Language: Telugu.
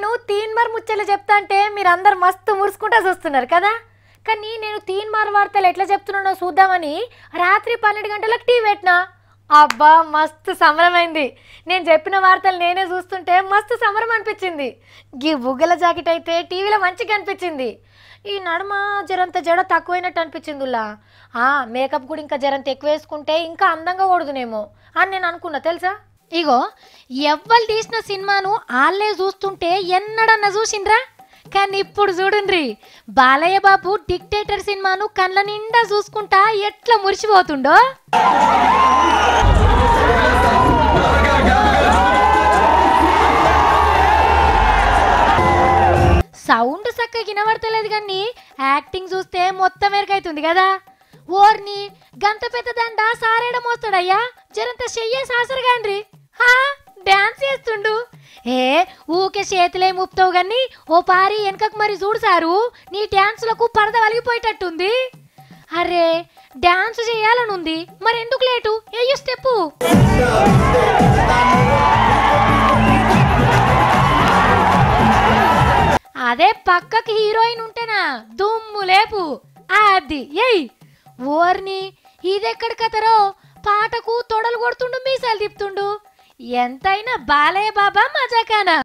నేను తీన్మార్ ముచ్చట్లు చెప్తా అంటే మీరందరు మస్తు మురుసుకుంటా చూస్తున్నారు కదా. కానీ నేను తీన్మార్ వార్తలు ఎట్లా చెప్తున్నానో చూద్దామని రాత్రి 12 గంటలకు టీవీ పెట్టినా. అబ్బా మస్తు సంబరమైంది. నేను చెప్పిన వార్తలు నేనే చూస్తుంటే మస్తు సంబరం అనిపించింది. గీ బుగ్గల జాకెట్ అయితే టీవీలో మంచిగా అనిపించింది. ఈ నడుమ జరంత జడ తక్కువైనట్టు అనిపించిందిలా. మేకప్ కూడా ఇంకా జరంత ఎక్కువ వేసుకుంటే ఇంకా అందంగా కొడుదునేమో అని నేను అనుకున్నా తెలుసా. ఇగో ఎవ్వరు తీసిన సినిమాను వాళ్ళే చూస్తుంటే ఎన్నడన్నా చూసిండ్రా. కానీ ఇప్పుడు చూడుండ్రి, బాలయ్య బాబు డిక్టేటర్ సినిమాను కళ్ళ నిండా చూసుకుంటా ఎట్లా మురిసిపోతుండో. సౌండ్ చక్కగా వినబడతలేదు కానీ యాక్టింగ్ చూస్తే మొత్తం ఎరకైతుంది కదా. ఓర్ని గంత పెద్ద దండ సారేయడం వస్తాడయ్యా, జరంత చెయ్యే సాసరుగాండ్రి. డాన్స్ చేస్తుండు. ఊకే చేతులే ముప్తావు గాని ఓ పారి వెనకకు మరి చూడు సారు, నీ డాన్సులకు పరద వలిగిపోయేటట్టుంది. అరే డాన్స్ చేయాలనుంది, మరి ఎందుకు లేటు, ఏయో స్టెప్పు. అదే పక్కకి హీరోయిన్ ఉంటేనా దుమ్ము లేపు. అది ఏయ్ ఓర్ని ఇదెక్కడ కథరో, పాటకు తొడలు కొడుతుండు, మీసాలు తిప్పుతుండు. ఎంతైనా బాలయ్య బాబా మజాకానా.